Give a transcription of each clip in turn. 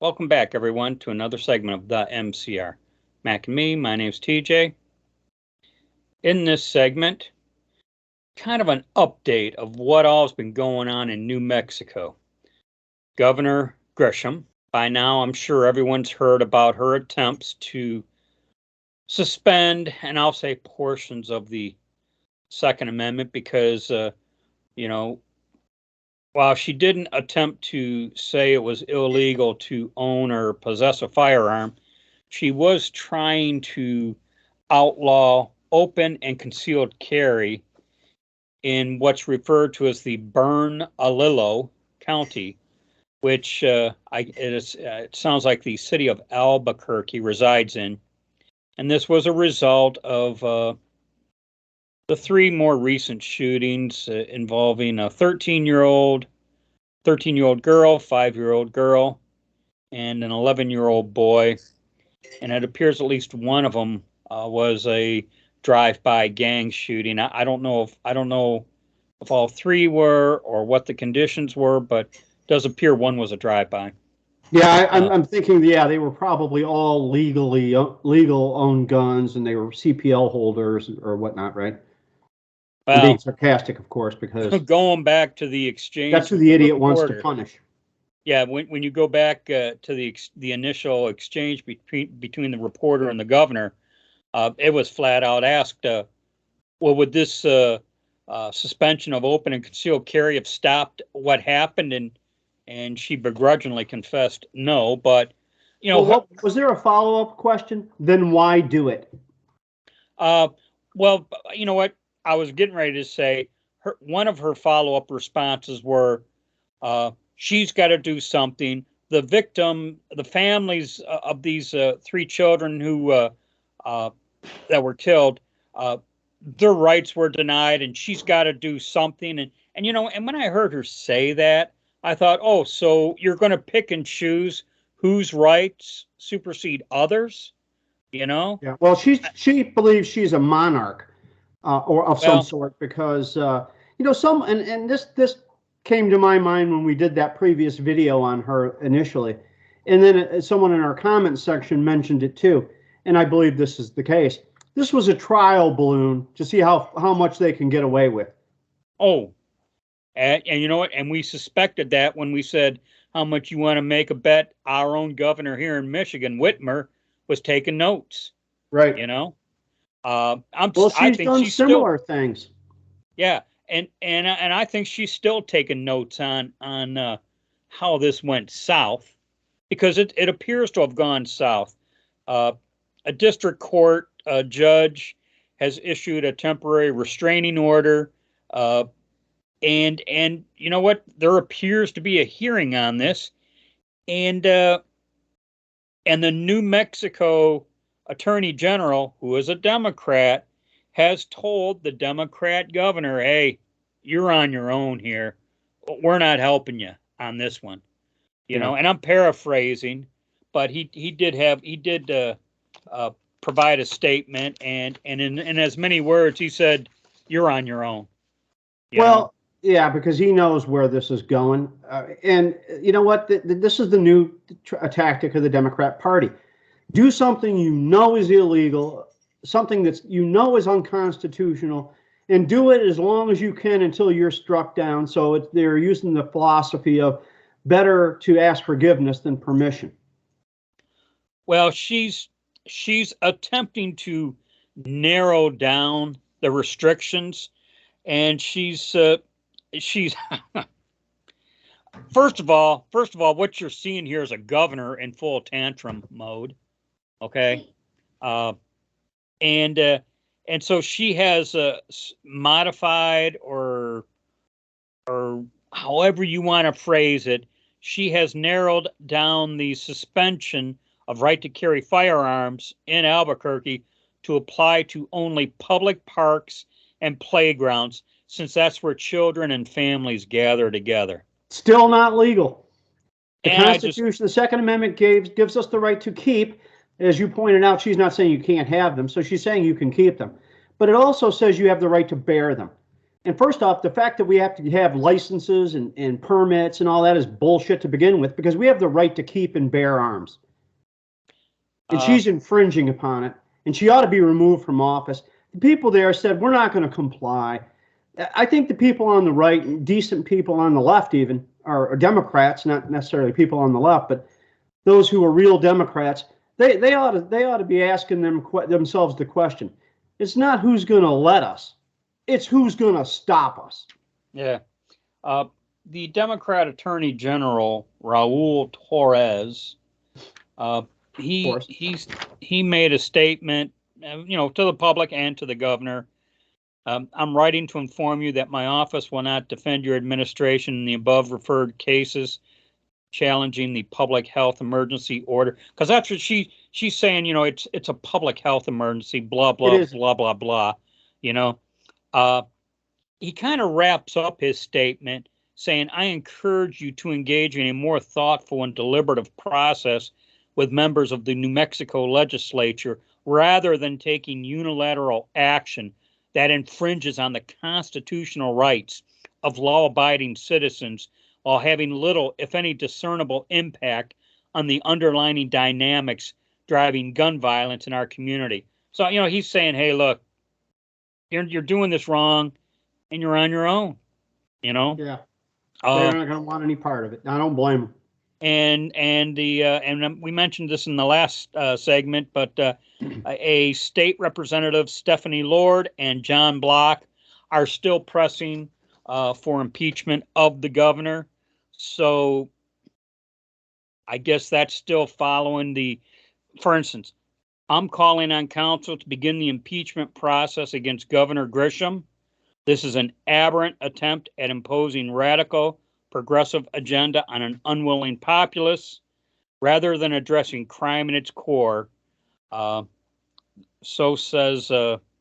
Welcome back, everyone, to another segment of the MCR. Mac and me, my name's TJ. In this segment, kind of an update of what all's been going on in New Mexico. Governor Grisham, by now I'm sure everyone's heard about her attempts to suspend, and I'll say portions of the Second Amendment because, while she didn't attempt to say it was illegal to own or possess a firearm, she was trying to outlaw open and concealed carry in what's referred to as the Bernalillo County, which it sounds like the city of Albuquerque resides in. And this was a result of the three more recent shootings involving a 13-year-old girl, 5-year-old girl, and an 11-year-old boy. And it appears at least one of them was a drive-by gang shooting. I don't know if all three were or what the conditions were, but it does appear one was a drive-by. Yeah, I'm thinking, they were probably all legal owned guns, and they were CPL holders or whatnot, right? Well, I'm being sarcastic, of course, because going back to the exchange. That's who the idiot wants to punish. Yeah, when you go back to the initial exchange between the reporter and the governor, it was flat out asked, would this suspension of open and concealed carry have stopped what happened? And she begrudgingly confessed no. But was there a follow-up question? Then why do it? Well, you know what? I was getting ready to say one of her follow-up responses were, she's got to do something. The victim, the families of these three children who that were killed, their rights were denied, and she's got to do something. And when I heard her say that, I thought, oh, so you're going to pick and choose whose rights supersede others? Yeah. Well, she believes she's a monarch. Or of some sort, because and this came to my mind when we did that previous video on her initially, and then someone in our comment section mentioned it too, and I believe this is the case. This was a trial balloon to see how much they can get away with. Oh, and you know what? And we suspected that when we said how much you want to make a bet. Our own governor here in Michigan, Whitmer, was taking notes. Right. She's done similar things. Yeah, and I think she's still taking notes on how this went south, because it appears to have gone south. A district court judge has issued a temporary restraining order, and you know what? There appears to be a hearing on this, and the New Mexico Attorney General, who is a Democrat, has told the Democrat governor, hey, you're on your own here. We're not helping you on this one. And I'm paraphrasing, but he did provide a statement, and in as many words, he said, you're on your own. Yeah, because he knows where this is going. And you know what? This is the new tactic of the Democrat Party. Do something you know is illegal, something that's is unconstitutional, and do it as long as you can until you're struck down. So they're using the philosophy of better to ask forgiveness than permission. Well, she's attempting to narrow down the restrictions, and she's first of all, what you're seeing here is a governor in full tantrum mode. Okay. And so she has modified or however you want to phrase it, she has narrowed down the suspension of right to carry firearms in Albuquerque to apply to only public parks and playgrounds, since that's where children and families gather together. Still not legal. The Constitution, the Second Amendment gives us the right to keep. As you pointed out, she's not saying you can't have them, so she's saying you can keep them. But it also says you have the right to bear them. And first off, the fact that we have to have licenses and permits and all that is bullshit to begin with, because we have the right to keep and bear arms. And she's infringing upon it, and she ought to be removed from office. The people there said, we're not going to comply. I think the people on the right, and decent people on the left even, are Democrats, not necessarily people on the left, but those who are real Democrats, they ought to be asking themselves the question. It's not who's going to let us. It's who's going to stop us. Yeah. The Democrat Attorney General, Raul Torres, he made a statement, to the public and to the governor. I'm writing to inform you that my office will not defend your administration in the above referred cases challenging the public health emergency order, because that's what she's saying. It's a public health emergency. Blah blah blah blah blah. He kind of wraps up his statement saying, "I encourage you to engage in a more thoughtful and deliberative process with members of the New Mexico legislature rather than taking unilateral action that infringes on the constitutional rights of law-abiding citizens while having little, if any, discernible impact on the underlying dynamics driving gun violence in our community." So, he's saying, hey, look, you're doing this wrong and you're on your own, Yeah. They're not going to want any part of it. I don't blame them. And we mentioned this in the last segment, but a state representative, Stephanie Lord and John Block, are still pressing for impeachment of the governor. So I guess that's still following for instance, I'm calling on council to begin the impeachment process against Governor Grisham. This is an aberrant attempt at imposing radical progressive agenda on an unwilling populace rather than addressing crime in its core. So says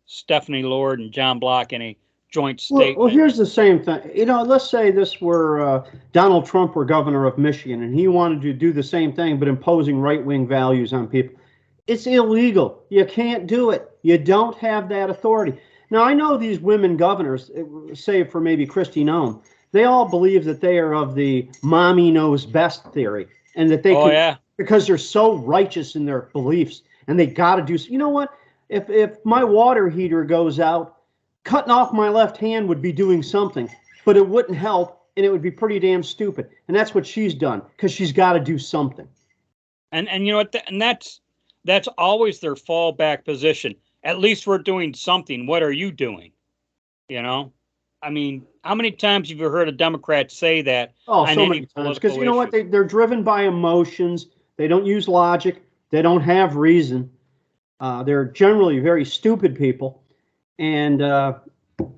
Stephanie Lord and John Block in a joint statement. Well, here's the same thing. Let's say this were Donald Trump were governor of Michigan, and he wanted to do the same thing, but imposing right-wing values on people. It's illegal. You can't do it. You don't have that authority. Now, I know these women governors, save for maybe Kristi Noem, they all believe that they are of the mommy knows best theory, and that they because they're so righteous in their beliefs, and they got to do. You know what? If my water heater goes out, cutting off my left hand would be doing something, but it wouldn't help, and it would be pretty damn stupid. And that's what she's done, because she's got to do something. And you know what? And that's always their fallback position. At least we're doing something. What are you doing? I mean, how many times have you heard a Democrat say that? Oh, so many times. Because you know what? They're driven by emotions. They don't use logic. They don't have reason. They're generally very stupid people. And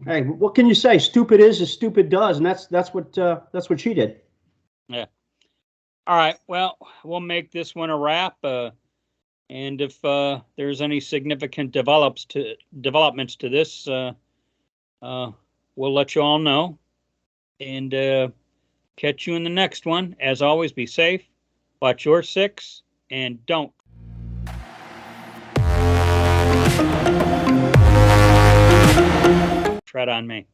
hey, what can you say? Stupid is as stupid does, and that's what she did. Yeah. All right. Well, we'll make this one a wrap. And if there's any significant developments to this, we'll let you all know. And catch you in the next one. As always, be safe, watch your six, and don't tread on me.